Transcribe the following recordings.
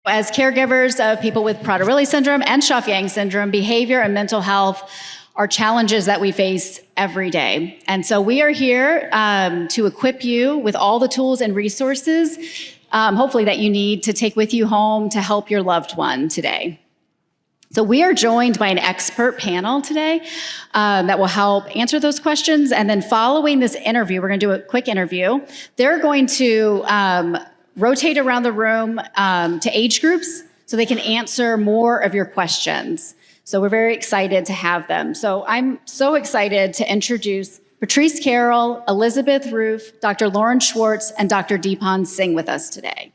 As caregivers of people with Prader-Willi syndrome and Schwartz syndrome, behavior and mental health are challenges that we face every day. And so we are here to equip you with all the tools and resources, hopefully that you need to take with you home to help your loved one today. So we are joined by an expert panel today that will help answer those questions. And then following this interview, we're going to do a quick interview. They're going to rotate around the room to age groups so they can answer more of your questions. So we're very excited to have them. So I'm so excited to introduce Patrice Carroll, Elizabeth Roof, Dr. Lauren Schwartz, and Dr. Deepan Singh with us today.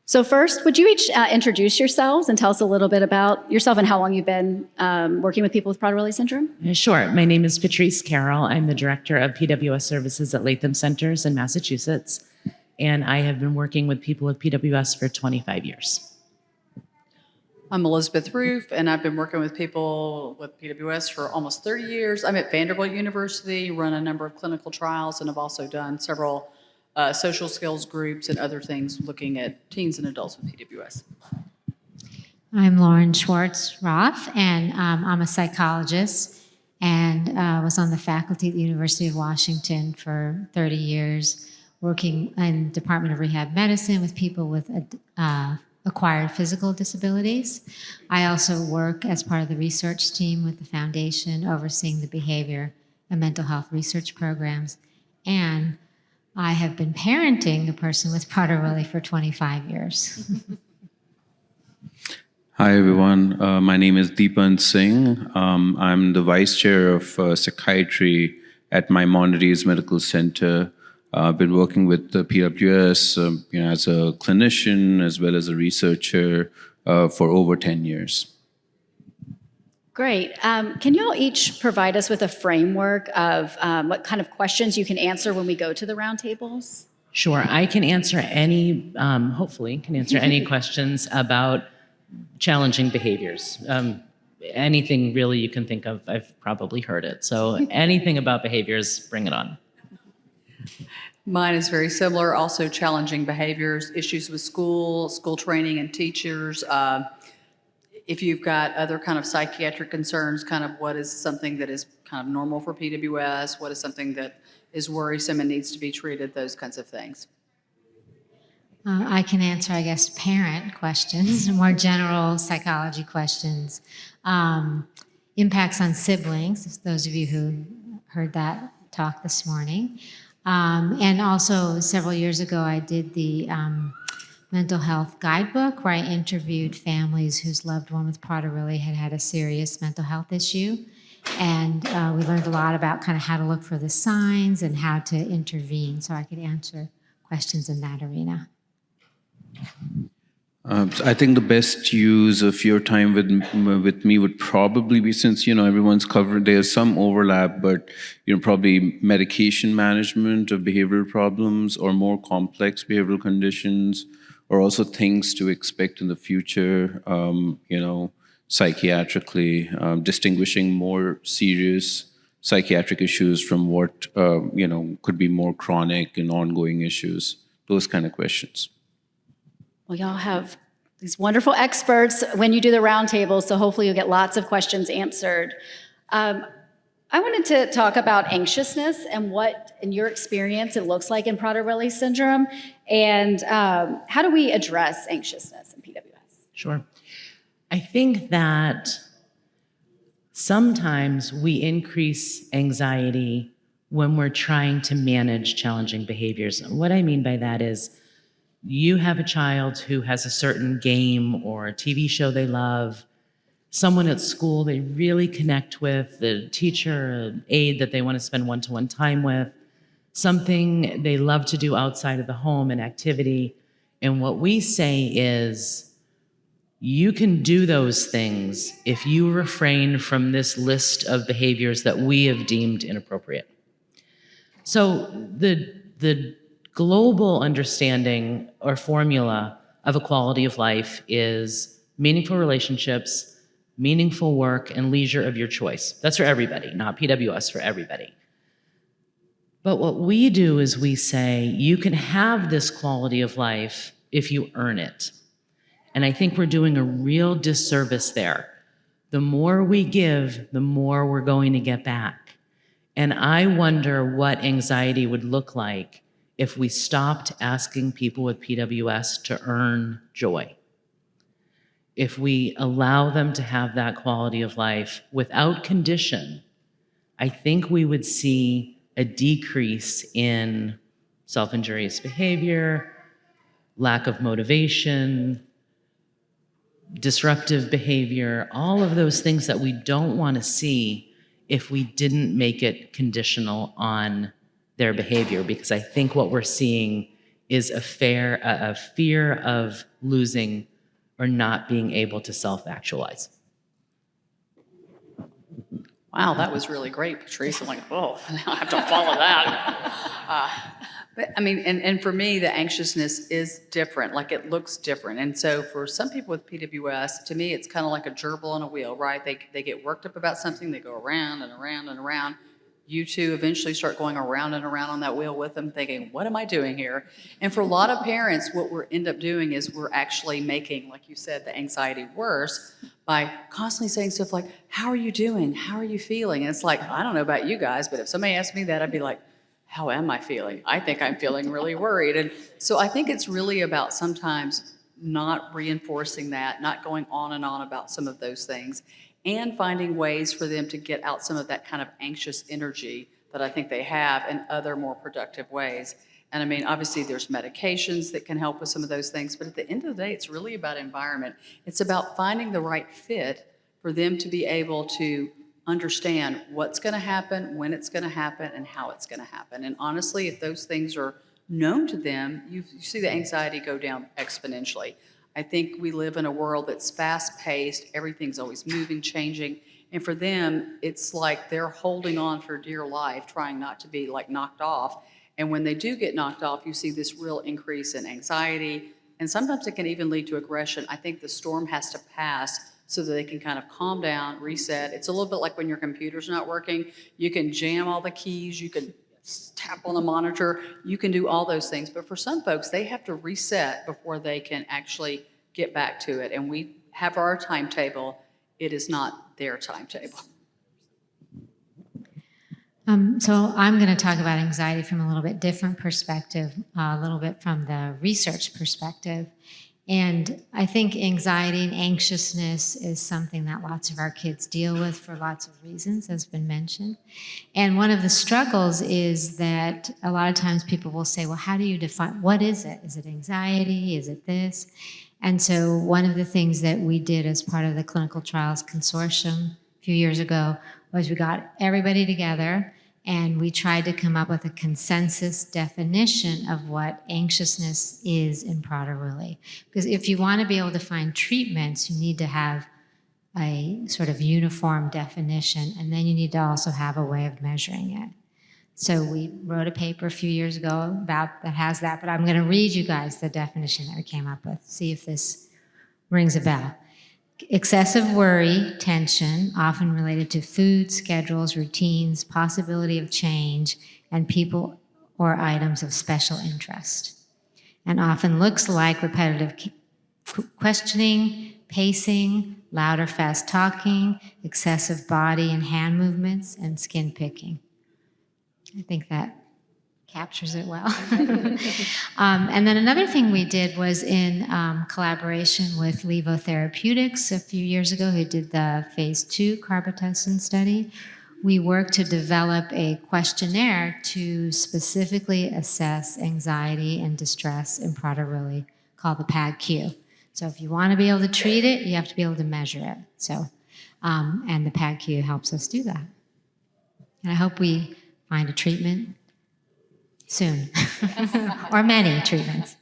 So first, would you each introduce yourselves and tell us a little bit about yourself and how long you've been working with people with Prader-Willi syndrome? Sure. My name is Patrice Carroll. I'm the director of PWS services at Latham Centers in Massachusetts, and I have been working with people with PWS for 25 years. I'm Elizabeth Roof, and I've been working with people with PWS for almost 30 years. I'm at Vanderbilt University, run a number of clinical trials, and have also done several social skills groups and other things looking at teens and adults with PWS. I'm Lauren Schwartz Roth, and I'm a psychologist and was on the faculty at the University of Washington for 30 years, working in the Department of Rehab Medicine with people with acquired physical disabilities. I also work as part of the research team with the foundation, overseeing the behavior and mental health research programs, and I have been parenting a person with Prader-Willi for 25 years. Hi, everyone. My name is Deepan Singh. I'm the vice chair of psychiatry at Maimonides Medical Center. I've been working with the PWS as a clinician as well as a researcher for over 10 years. Great. Can you all each provide us with a framework of what kind of questions you can answer when we go to the roundtables? Sure. I can answer any, hopefully, can answer any questions about challenging behaviors. Anything really you can think of, I've probably heard it. So anything about behaviors, bring it on. Mine is very similar, also challenging behaviors, issues with school training and teachers. If you've got other kind of psychiatric concerns, kind of what is something that is kind of normal for PWS, what is something that is worrisome and needs to be treated, those kinds of things. I can answer, I guess, parent questions, more general psychology questions. Impacts on siblings, those of you who heard that talk this morning. And also, several years ago, I did the mental health guidebook where I interviewed families whose loved one with Prader-Willi had had a serious mental health issue. And we learned a lot about kind of how to look for the signs and how to intervene, so I could answer questions in that arena. I think the best use of your time with me would probably be, since everyone's covered, there's some overlap, but probably medication management of behavioral problems or more complex behavioral conditions, or also things to expect in the future, psychiatrically, distinguishing more serious psychiatric issues from what could be more chronic and ongoing issues, those kind of questions. Well, y'all have these wonderful experts when you do the roundtable, so hopefully you'll get lots of questions answered. I wanted to talk about anxiousness and what, in your experience, it looks like in Prader-Willi syndrome, and how do we address anxiousness in PWS? Sure. I think that sometimes we increase anxiety when we're trying to manage challenging behaviors. What I mean by that is, you have a child who has a certain game or a TV show they love, someone at school they really connect with, the teacher, an aide that they want to spend one-to-one time with, something they love to do outside of the home, an activity. And what we say is, you can do those things if you refrain from this list of behaviors that we have deemed inappropriate. So the global understanding or formula of a quality of life is meaningful relationships, meaningful work, and leisure of your choice. That's for everybody, not PWS, for everybody. But what we do is we say, you can have this quality of life if you earn it. And I think we're doing a real disservice there. The more we give, the more we're going to get back. And I wonder what anxiety would look like if we stopped asking people with PWS to earn joy. If we allow them to have that quality of life without condition, I think we would see a decrease in self-injurious behavior, lack of motivation, disruptive behavior, all of those things that we don't want to see if we didn't make it conditional on their behavior. Because I think what we're seeing is a fear of losing or not being able to self-actualize. Wow, that was really great, Patrice. I'm like, oh, now I have to follow that. But I mean, and for me, the anxiousness is different. Like, it looks different. And so for some people with PWS, to me, it's kind of like a gerbil on a wheel, right? They get worked up about something, they go around and around and around. You two eventually start going around and around on that wheel with them, thinking, what am I doing here? And for a lot of parents, what we end up doing is we're actually making, like you said, the anxiety worse by constantly saying stuff like, how are you doing? How are you feeling? And it's like, I don't know about you guys, but if somebody asked me that, I'd be like, how am I feeling? I think I'm feeling really worried. And so I think it's really about sometimes not reinforcing that, not going on and on about some of those things, and finding ways for them to get out some of that kind of anxious energy that I think they have in other more productive ways. And I mean, obviously there's medications that can help with some of those things, but at the end of the day, it's really about environment. It's about finding the right fit for them to be able to understand what's going to happen, when it's going to happen, and how it's going to happen. And honestly, if those things are known to them, you see the anxiety go down exponentially. I think we live in a world that's fast-paced, everything's always moving, changing, and for them, it's like they're holding on for dear life, trying not to be like knocked off. And when they do get knocked off, you see this real increase in anxiety, and sometimes it can even lead to aggression. I think the storm has to pass so that they can kind of calm down, reset. It's a little bit like when your computer's not working. You can jam all the keys, you can tap on the monitor, you can do all those things. But for some folks, they have to reset before they can actually get back to it. And we have our timetable. It is not their timetable. So I'm going to talk about anxiety from a little bit different perspective, a little bit from the research perspective. And I think anxiety and anxiousness is something that lots of our kids deal with for lots of reasons, as been mentioned. And one of the struggles is that a lot of times people will say, well, how do you define, what is it? Is it anxiety? Is it this? And so one of the things that we did as part of the Clinical Trials Consortium a few years ago was we got everybody together and we tried to come up with a consensus definition of what anxiousness is in Prader-Willi. Because if you want to be able to find treatments, you need to have a sort of uniform definition, and then you need to also have a way of measuring it. So we wrote a paper a few years ago about that has that, but I'm going to read you guys the definition that we came up with, see if this rings a bell. Excessive worry, tension, often related to food, schedules, routines, possibility of change, and people or items of special interest. And often looks like repetitive questioning, pacing, loud or fast talking, excessive body and hand movements, and skin picking. I think that captures it well. And then another thing we did was in collaboration with Levo Therapeutics a few years ago, who did the phase 2 carbetocin study. We worked to develop a questionnaire to specifically assess anxiety and distress in Prader-Willi called the PADQ. So if you want to be able to treat it, you have to be able to measure it. So, and the PADQ helps us do that. And I hope we find a treatment soon, or many treatments.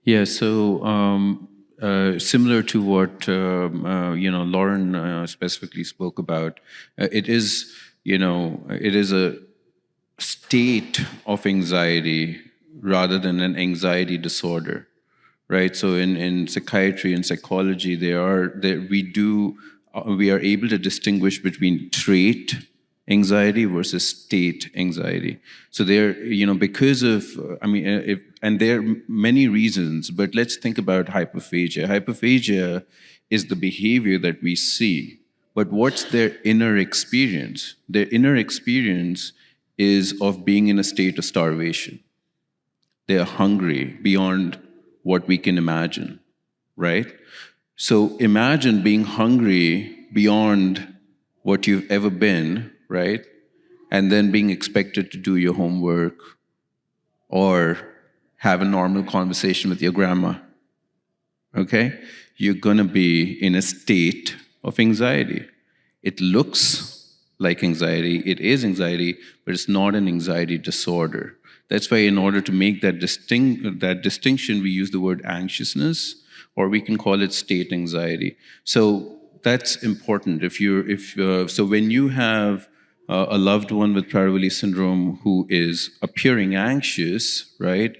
Yeah, so similar to what Lauren specifically spoke about, it is a state of anxiety rather than an anxiety disorder, right? So in psychiatry and psychology, we are able to distinguish between trait anxiety versus state anxiety. So there, because of, and there are many reasons, but let's think about hyperphagia. Hyperphagia is the behavior that we see, but what's their inner experience? Their inner experience is of being in a state of starvation. They're hungry beyond what we can imagine, right? So imagine being hungry beyond what you've ever been, right? And then being expected to do your homework or have a normal conversation with your grandma, okay? You're gonna be in a state of anxiety. It looks like anxiety, it is anxiety, but it's not an anxiety disorder. That's why in order to make that distinction, we use the word anxiousness, or we can call it state anxiety. So that's important. So when you have a loved one with Prader-Willi syndrome who is appearing anxious, right?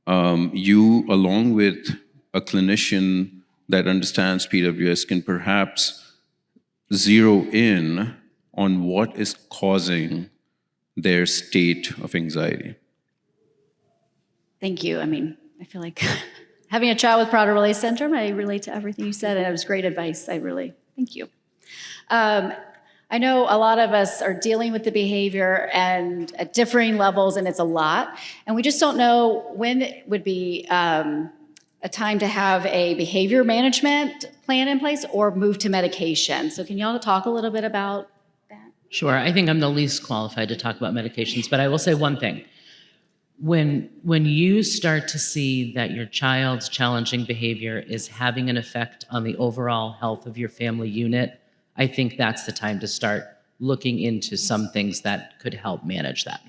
You, along with a clinician that understands PWS, can perhaps zero in on what is causing their state of anxiety. Thank you. I feel like having a child with Prader-Willi syndrome, I relate to everything you said, and it was great advice. Thank you. I know a lot of us are dealing with the behavior and at differing levels, and it's a lot. And we just don't know when it would be a time to have a behavior management plan in place or move to medication. So can y'all talk a little bit about that? Sure. I think I'm the least qualified to talk about medications, but I will say one thing. When you start to see that your child's challenging behavior is having an effect on the overall health of your family unit, I think that's the time to start looking into some things that could help manage that.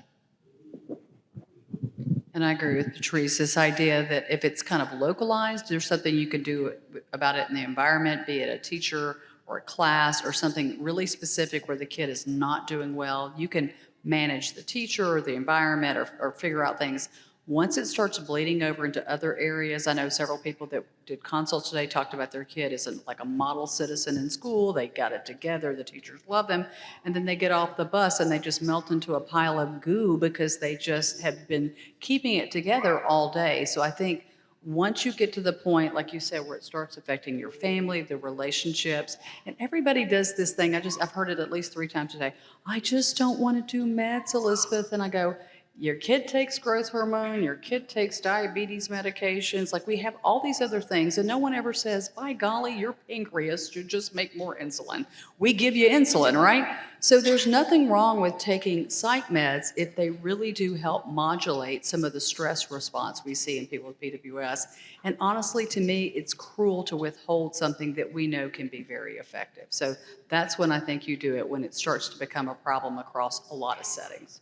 And I agree with Patrice, this idea that if it's kind of localized, there's something you can do about it in the environment, be it a teacher or a class or something really specific where the kid is not doing well. You can manage the teacher or the environment or figure out things. Once it starts bleeding over into other areas, I know several people that did consults today talked about their kid as like a model citizen in school. They got it together, the teachers love them, and then they get off the bus and they just melt into a pile of goo because they just have been keeping it together all day. So I think once you get to the point, like you said, where it starts affecting your family, the relationships, and everybody does this thing, I've heard it at least 3 times today, I just don't want to do meds, Elizabeth, and I go, your kid takes growth hormone, your kid takes diabetes medications, like we have all these other things, and no one ever says, by golly, your pancreas should just make more insulin. We give you insulin, right? So there's nothing wrong with taking psych meds if they really do help modulate some of the stress response we see in people with PWS. And honestly, to me, it's cruel to withhold something that we know can be very effective. So that's when I think you do it, when it starts to become a problem across a lot of settings.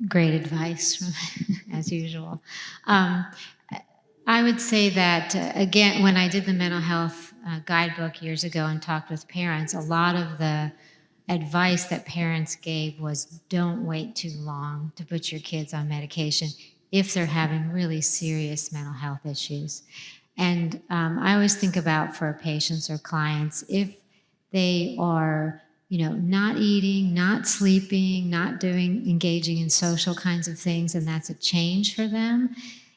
Great advice, as usual. I would say that, again, when I did the mental health guidebook years ago and talked with parents, a lot of the advice that parents gave was don't wait too long to put your kids on medication if they're having really serious mental health issues. And I always think about for patients or clients, if they are not eating, not sleeping, not engaging in social kinds of things, and that's a change for them,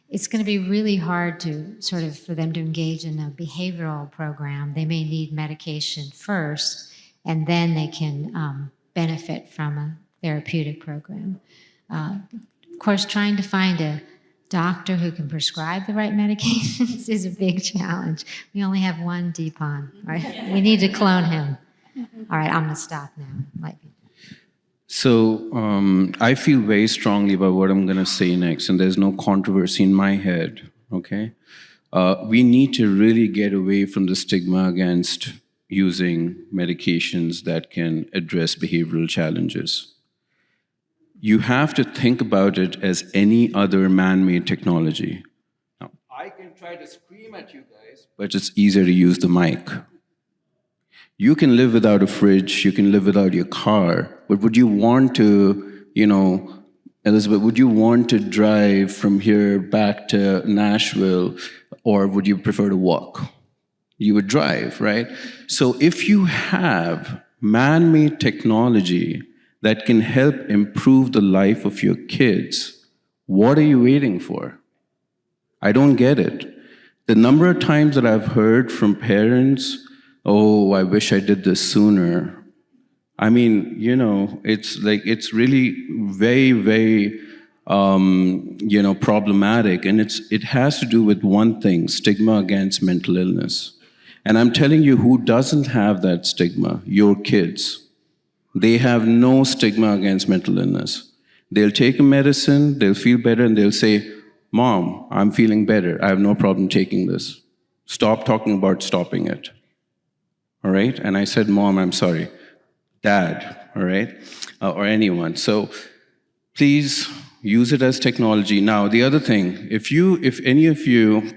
it's going to be really hard for them to engage in a behavioral program. They may need medication first, and then they can benefit from a therapeutic program. Of course, trying to find a doctor who can prescribe the right medications is a big challenge. We only have one Deepan, right? We need to clone him. All right, I'm going to stop now. So I feel very strongly about what I'm going to say next, and there's no controversy in my head, okay? We need to really get away from the stigma against using medications that can address behavioral challenges. You have to think about it as any other man-made technology. Now, I can try to scream at you guys, but it's easier to use the mic. You can live without a fridge, you can live without your car, but would you want to, Elizabeth, would you want to drive from here back to Nashville, or would you prefer to walk? You would drive, right? So if you have man-made technology that can help improve the life of your kids, what are you waiting for? I don't get it. The number of times that I've heard from parents, oh, I wish I did this sooner. I mean, you know, it's really very, very, problematic. And it has to do with one thing, stigma against mental illness. And I'm telling you, who doesn't have that stigma? Your kids. They have no stigma against mental illness. They'll take a medicine, they'll feel better, and they'll say, Mom, I'm feeling better. I have no problem taking this. Stop talking about stopping it. All right? And I said, Mom, I'm sorry. Dad, all right? Or anyone. So please use it as technology. Now, the other thing, if any of you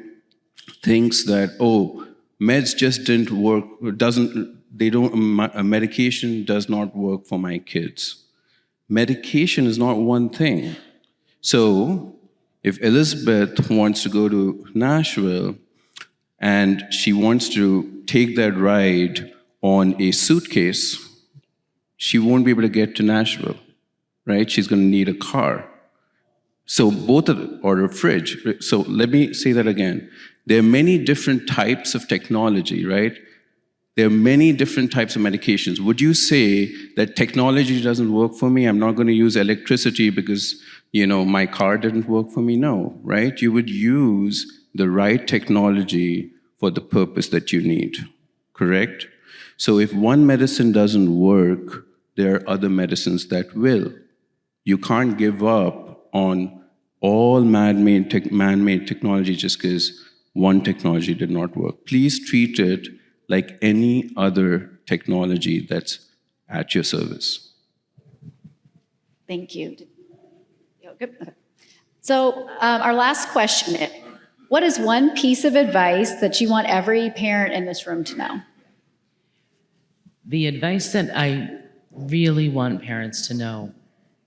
thinks that, oh, meds just didn't work, medication does not work for my kids. Medication is not one thing. So if Elizabeth wants to go to Nashville and she wants to take that ride on a suitcase, she won't be able to get to Nashville, right? She's going to need a car. So or a fridge. So let me say that again. There are many different types of technology, right? There are many different types of medications. Would you say that technology doesn't work for me? I'm not going to use electricity because, my car didn't work for me? No, right? You would use the right technology for the purpose that you need, correct? So if one medicine doesn't work, there are other medicines that will. You can't give up on all man-made technology just because one technology did not work. Please treat it like any other technology that's at your service. Thank you. Good. Okay. So our last question is, what is one piece of advice that you want every parent in this room to know? The advice that I really want parents to know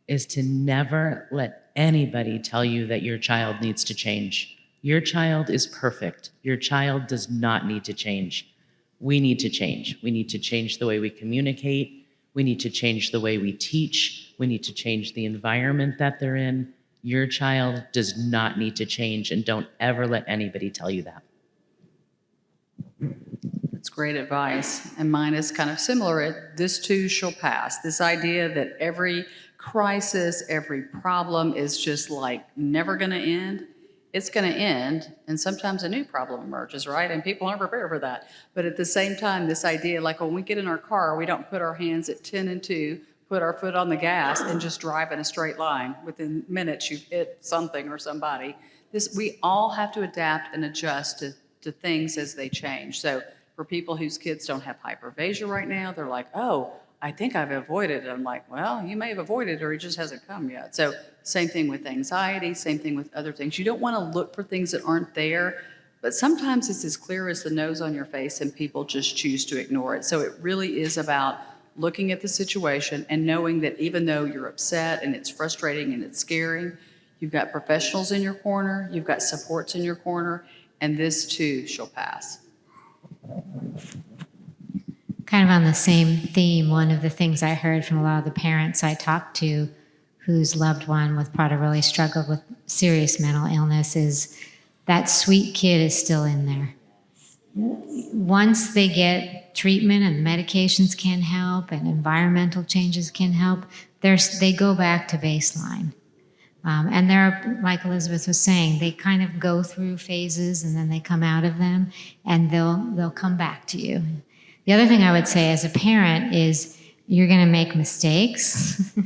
is to never let anybody tell you that your child needs to change. Your child is perfect. Your child does not need to change. We need to change. We need to change the way we communicate. We need to change the way we teach. We need to change the environment that they're in. Your child does not need to change, and don't ever let anybody tell you that. That's great advice. And mine is kind of similar. This too shall pass. This idea that every crisis, every problem is just like never going to end. It's going to end, and sometimes a new problem emerges, right? And people aren't prepared for that. But at the same time, this idea, like when we get in our car, we don't put our hands at 10 and 2, put our foot on the gas, and just drive in a straight line. Within minutes, you've hit something or somebody. We all have to adapt and adjust to things as they change. So for people whose kids don't have hyperphagia right now, they're like, oh, I think I've avoided it. I'm like, well, you may have avoided it, or it just hasn't come yet. So same thing with anxiety, same thing with other things. You don't want to look for things that aren't there, but sometimes it's as clear as the nose on your face and people just choose to ignore it. So it really is about looking at the situation and knowing that even though you're upset and it's frustrating and it's scary, you've got professionals in your corner, you've got supports in your corner, and this too shall pass. Kind of on the same theme, one of the things I heard from a lot of the parents I talked to whose loved one with Prader-Willi struggled with serious mental illness is that sweet kid is still in there. Once they get treatment and medications can help and environmental changes can help, they go back to baseline. And they're, like Elizabeth was saying, they kind of go through phases and then they come out of them and they'll come back to you. The other thing I would say as a parent is you're going to make mistakes.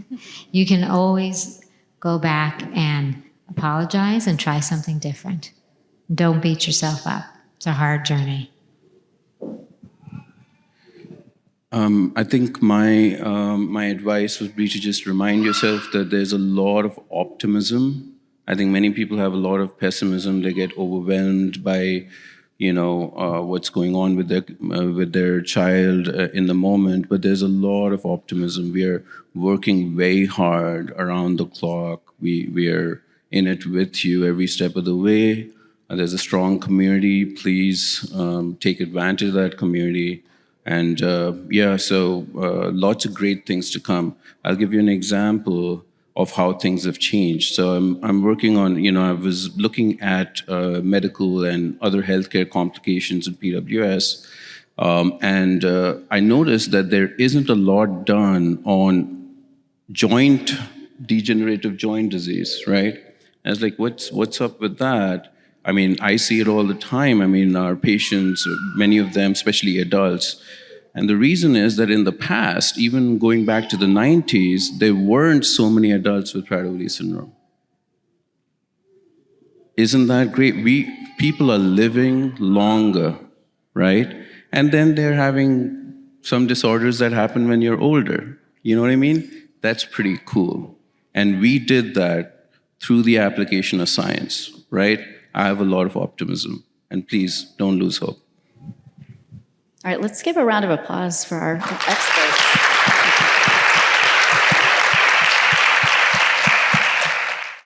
You can always go back and apologize and try something different. Don't beat yourself up. It's a hard journey. I think my advice would be to just remind yourself that there's a lot of optimism. I think many people have a lot of pessimism. They get overwhelmed by what's going on with their child in the moment, but there's a lot of optimism. We are working very hard around the clock. We are in it with you every step of the way. There's a strong community. Please take advantage of that community And yeah, so lots of great things to come. I'll give you an example of how things have changed. So I'm working on, I was looking at medical and other healthcare complications in PWS. And I noticed that there isn't a lot done on degenerative joint disease, right? And I was like, what's up with that? I mean, I see it all the time. I mean, our patients, many of them, especially adults. And the reason is that in the past, even going back to the 90s, there weren't so many adults with Prader-Willi syndrome. Isn't that great? People are living longer, right? And then they're having some disorders that happen when you're older. You know what I mean? That's pretty cool. And we did that through the application of science, right? I have a lot of optimism. And please, don't lose hope. All right, let's give a round of applause for our experts.